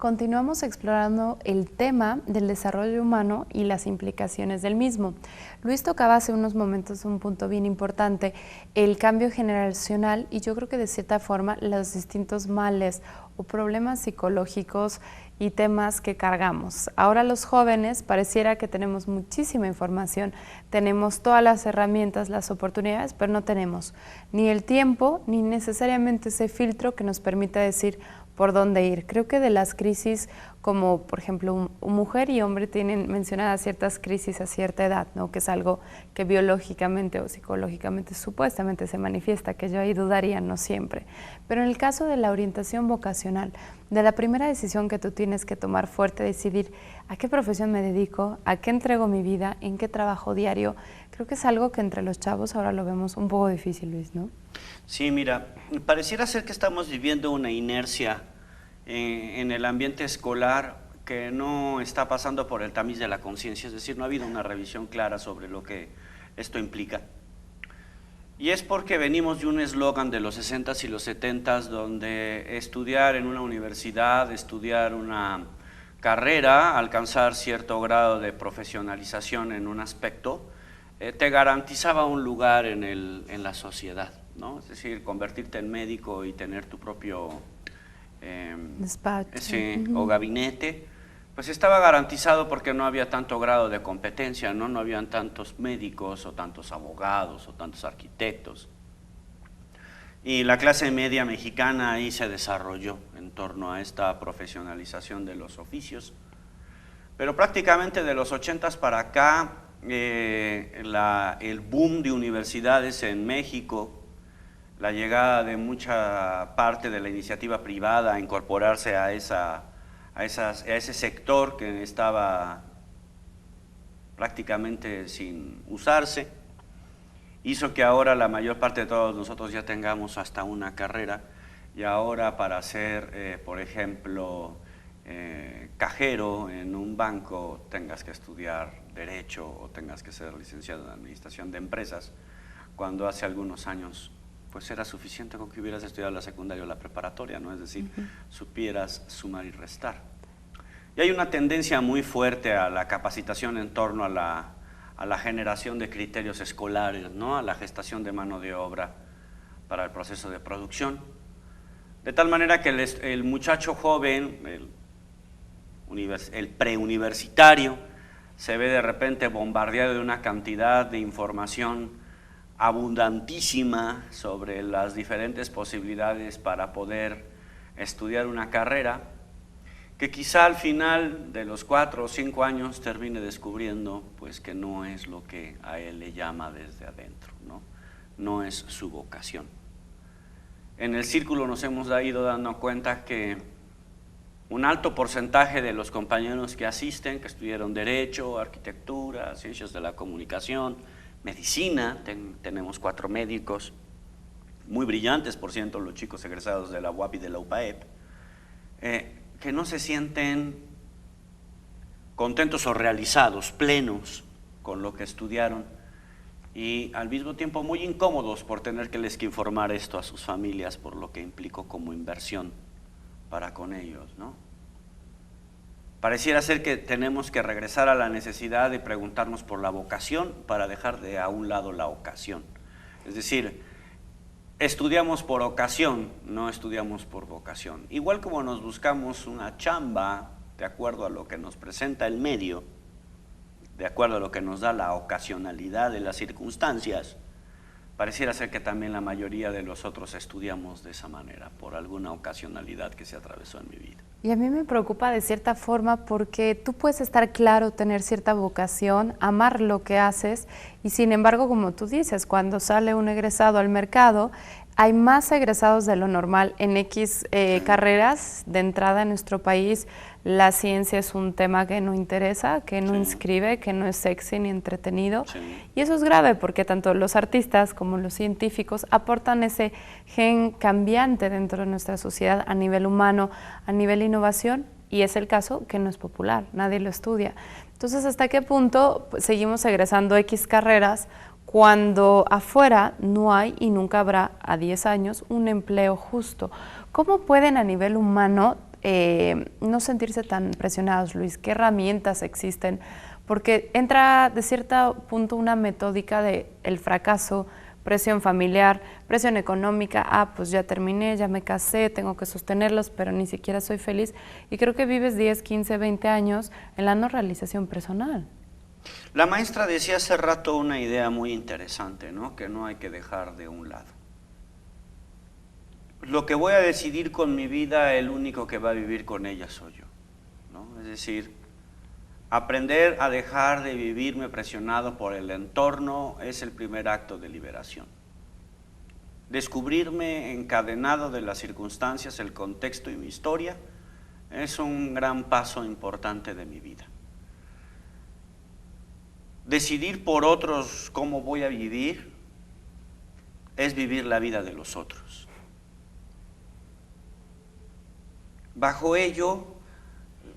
continuamos explorando el tema del desarrollo humano y las implicaciones del mismo. Luis tocaba hace unos momentos un punto bien importante, el cambio generacional, y yo creo que de cierta forma los distintos males o problemas psicológicos y temas que cargamos. Ahora los jóvenes pareciera que tenemos muchísima información, tenemos todas las herramientas, las oportunidades, pero no tenemos ni el tiempo ni necesariamente ese filtro que nos permita decir por dónde ir. Creo que de las crisis, como por ejemplo mujer y hombre tienen mencionadas ciertas crisis a cierta edad, ¿no? Que es algo que biológicamente o psicológicamente supuestamente se manifiesta, que yo ahí dudaría, no siempre. Pero en el caso de la orientación vocacional, de la primera decisión que tú tienes que tomar fuerte, decidir a qué profesión me dedico, a qué entrego mi vida, en qué trabajo diario, creo que es algo que entre los chavos ahora lo vemos un poco difícil, Luis, ¿no? Sí, mira, pareciera ser que estamos viviendo una inercia en el ambiente escolar que no está pasando por el tamiz de la conciencia, es decir, no ha habido una revisión clara sobre lo que esto implica. Y es porque venimos de un eslogan de los 60s y los 70s donde estudiar en una universidad, estudiar una carrera, alcanzar cierto grado de profesionalización en un aspecto, te garantizaba un lugar en la sociedad, ¿no? Es decir, convertirte en médico y tener tu propio despacho o gabinete, pues estaba garantizado porque no había tanto grado de competencia, ¿no? No habían tantos médicos o tantos abogados o tantos arquitectos. Y la clase media mexicana ahí se desarrolló en torno a esta profesionalización de los oficios. Pero prácticamente de los 80s para acá, el boom de universidades en México, la llegada de mucha parte de la iniciativa privada a incorporarse a ese sector que estaba prácticamente sin usarse, hizo que ahora la mayor parte de todos nosotros ya tengamos hasta una carrera, y ahora para ser, por ejemplo, cajero en un banco tengas que estudiar Derecho o tengas que ser licenciado en Administración de Empresas, cuando hace algunos años pues era suficiente con que hubieras estudiado la secundaria o la preparatoria, ¿no? Es decir, supieras sumar y restar. Y hay una tendencia muy fuerte a la capacitación en torno a la generación de criterios escolares, ¿no? A la gestación de mano de obra para el proceso de producción. De tal manera que el muchacho joven, el preuniversitario, se ve de repente bombardeado de una cantidad de información abundantísima sobre las diferentes posibilidades para poder estudiar una carrera, que quizá al final de los 4 o 5 años termine descubriendo pues que no es lo que a él le llama desde adentro, ¿no? No es su vocación. En el círculo nos hemos ido dando cuenta que un alto porcentaje de los compañeros que asisten, que estudiaron Derecho, Arquitectura, Ciencias de la Comunicación, Medicina, tenemos 4 médicos, muy brillantes, por cierto, los chicos egresados de la UAP y de la UPAEP, que no se sienten contentos o realizados, plenos con lo que estudiaron, y al mismo tiempo muy incómodos por tener que informar esto a sus familias por lo que implicó como inversión para con ellos, ¿no? Pareciera ser que tenemos que regresar a la necesidad de preguntarnos por la vocación para dejar de a un lado la ocasión. Es decir, estudiamos por ocasión, no estudiamos por vocación. Igual como nos buscamos una chamba de acuerdo a lo que nos presenta el medio, de acuerdo a lo que nos da la ocasionalidad de las circunstancias, pareciera ser que también la mayoría de nosotros estudiamos de esa manera, por alguna ocasionalidad que se atravesó en mi vida. Y a mí me preocupa de cierta forma porque tú puedes estar claro, tener cierta vocación, amar lo que haces, y sin embargo, como tú dices, cuando sale un egresado al mercado, hay más egresados de lo normal en X carreras. De entrada en nuestro país, la ciencia es un tema que no interesa, que no inscribe, que no es sexy ni entretenido. Y eso es grave porque tanto los artistas como los científicos aportan ese gen cambiante dentro de nuestra sociedad a nivel humano, a nivel innovación, y es el caso que no es popular, nadie lo estudia. Entonces, ¿hasta qué punto seguimos egresando X carreras cuando afuera no hay y nunca habrá a 10 años un empleo justo? ¿Cómo pueden a nivel humano no sentirse tan presionados, Luis? ¿Qué herramientas existen? Porque entra de cierto punto una metódica de el fracaso, presión familiar, presión económica, pues ya terminé, ya me casé, tengo que sostenerlos, pero ni siquiera soy feliz. Y creo que vives 10, 15, 20 años en la no realización personal. La maestra decía hace rato una idea muy interesante, ¿no? Que no hay que dejar de un lado. Lo que voy a decidir con mi vida, el único que va a vivir con ella soy yo, ¿no? Es decir, aprender a dejar de vivirme presionado por el entorno es el primer acto de liberación. Descubrirme encadenado de las circunstancias, el contexto y mi historia es un gran paso importante de mi vida. Decidir por otros cómo voy a vivir es vivir la vida de los otros. Bajo ello,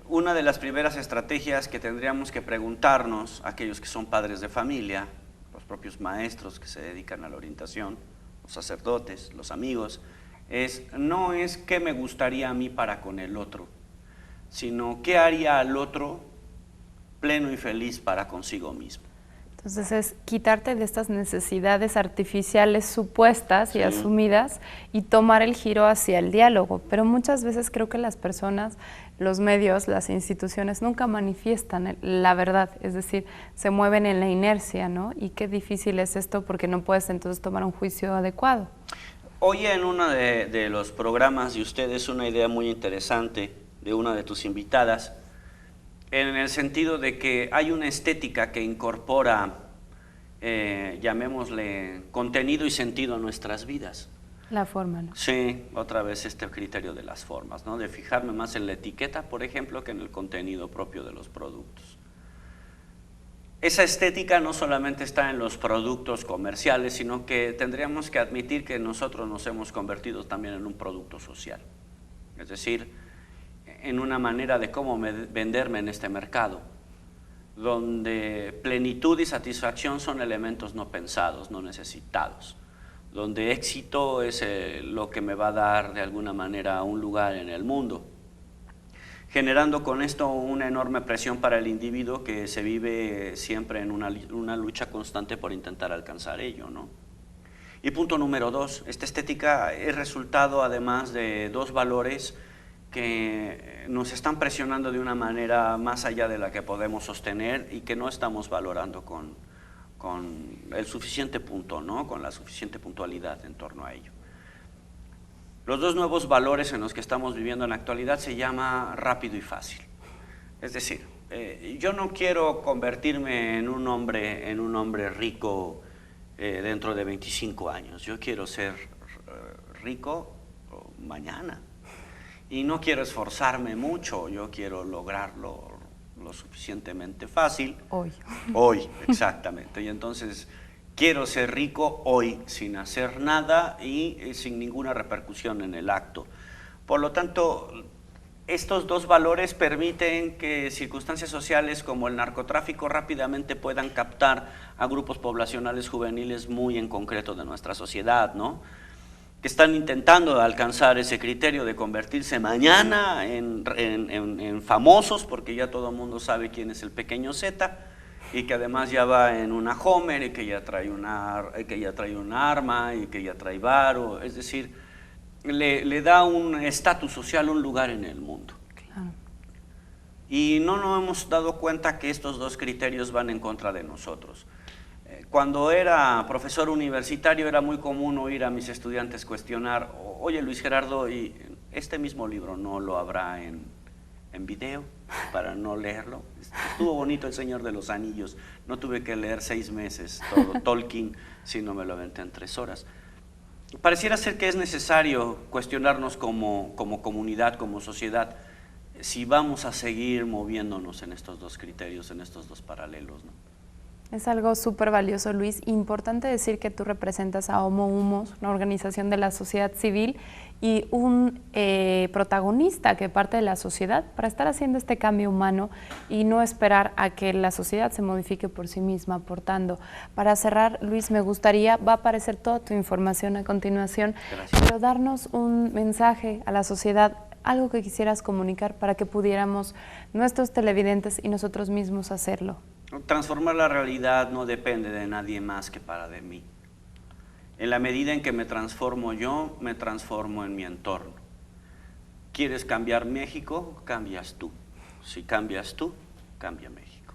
una de las primeras estrategias que tendríamos que preguntarnos, aquellos que son padres de familia, los propios maestros que se dedican a la orientación, los sacerdotes, los amigos, no es qué me gustaría a mí para con el otro, sino qué haría al otro pleno y feliz para consigo mismo. Entonces es quitarte de estas necesidades artificiales supuestas y asumidas y tomar el giro hacia el diálogo. Pero muchas veces creo que las personas, los medios, las instituciones nunca manifiestan la verdad, es decir, se mueven en la inercia, ¿no? Y qué difícil es esto porque no puedes entonces tomar un juicio adecuado. Oí en uno de los programas de ustedes una idea muy interesante de una de tus invitadas, en el sentido de que hay una estética que incorpora, llamémosle, contenido y sentido a nuestras vidas. La forma, ¿no? Sí, otra vez este criterio de las formas, ¿no? De fijarme más en la etiqueta, por ejemplo, que en el contenido propio de los productos. Esa estética no solamente está en los productos comerciales, sino que tendríamos que admitir que nosotros nos hemos convertido también en un producto social. Es decir, en una manera de cómo venderme en este mercado, donde plenitud y satisfacción son elementos no pensados, no necesitados, donde éxito es lo que me va a dar de alguna manera un lugar en el mundo, generando con esto una enorme presión para el individuo que se vive siempre en una lucha constante por intentar alcanzar ello, ¿no? Y punto número 2, esta estética es resultado además de dos valores que nos están presionando de una manera más allá de la que podemos sostener y que no estamos valorando con el suficiente punto, ¿no? Con la suficiente puntualidad en torno a ello. Los dos nuevos valores en los que estamos viviendo en la actualidad se llama rápido y fácil. Es decir, yo no quiero convertirme en un hombre rico dentro de 25 años. Yo quiero ser rico mañana. Y no quiero esforzarme mucho, yo quiero lograrlo lo suficientemente fácil. Hoy. Hoy, exactamente. Y entonces quiero ser rico hoy, sin hacer nada y sin ninguna repercusión en el acto. Por lo tanto, estos dos valores permiten que circunstancias sociales como el narcotráfico rápidamente puedan captar a grupos poblacionales juveniles muy en concreto de nuestra sociedad, ¿no? Que están intentando alcanzar ese criterio de convertirse mañana en famosos, porque ya todo el mundo sabe quién es el pequeño Z, y que además ya va en una Homer, y que ya trae un arma, y que ya trae varo, es decir, le da un estatus social, un lugar en el mundo. Claro. Y no nos hemos dado cuenta que estos dos criterios van en contra de nosotros. Cuando era profesor universitario era muy común oír a mis estudiantes cuestionar, oye Luis Gerardo, ¿y este mismo libro no lo habrá en video para no leerlo? Estuvo bonito El Señor de los Anillos, no tuve que leer 6 meses todo Tolkien, sino me lo aventé en 3 horas. Pareciera ser que es necesario cuestionarnos como comunidad, como sociedad, si vamos a seguir moviéndonos en estos dos criterios, en estos dos paralelos, ¿no? Es algo súper valioso, Luis. Importante decir que tú representas a Homo Humos, una organización de la sociedad civil y un protagonista que parte de la sociedad para estar haciendo este cambio humano y no esperar a que la sociedad se modifique por sí misma, aportando. Para cerrar, Luis, me gustaría, va a aparecer toda tu información a continuación, Gracias. pero darnos un mensaje a la sociedad algo que quisieras comunicar para que pudiéramos nuestros televidentes y nosotros mismos hacerlo. Transformar la realidad no depende de nadie más que de mí. En la medida en que me transformo yo, me transformo en mi entorno. ¿Quieres cambiar México? Cambias tú. Si cambias tú, cambia México.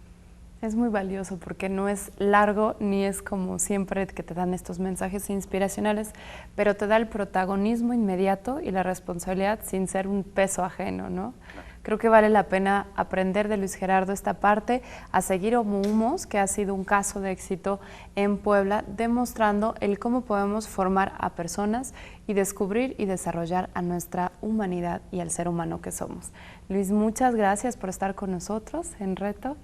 Es muy valioso porque no es largo ni es como siempre que te dan estos mensajes inspiracionales, pero te da el protagonismo inmediato y la responsabilidad sin ser un peso ajeno, ¿no? Claro. Creo que vale la pena aprender de Luis Gerardo esta parte, a seguir Homo Humos, que ha sido un caso de éxito en Puebla, demostrando el cómo podemos formar a personas y descubrir y desarrollar a nuestra humanidad y al ser humano que somos. Luis, muchas gracias por estar con nosotros en Reto.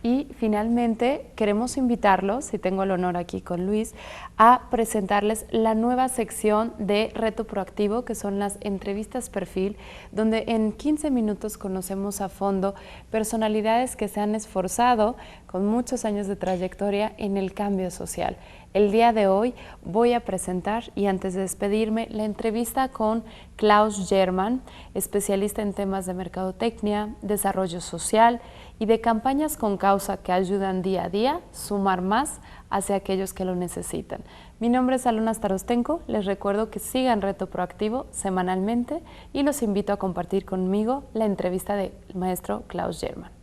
Y finalmente queremos invitarlos, si tengo el honor aquí con Luis, a presentarles la nueva sección de Reto Proactivo, que son las entrevistas perfil, donde en 15 minutos conocemos a fondo personalidades que se han esforzado con muchos años de trayectoria en el cambio social. El día de hoy voy a presentar, y antes de despedirme, la entrevista con Klaus Germann, especialista en temas de mercadotecnia, desarrollo social y de campañas con causa que ayudan día a día sumar más hacia aquellos que lo necesitan. Mi nombre es Alona Starostenko, les recuerdo que sigan Reto Proactivo semanalmente y los invito a compartir conmigo la entrevista del maestro Klaus Germann.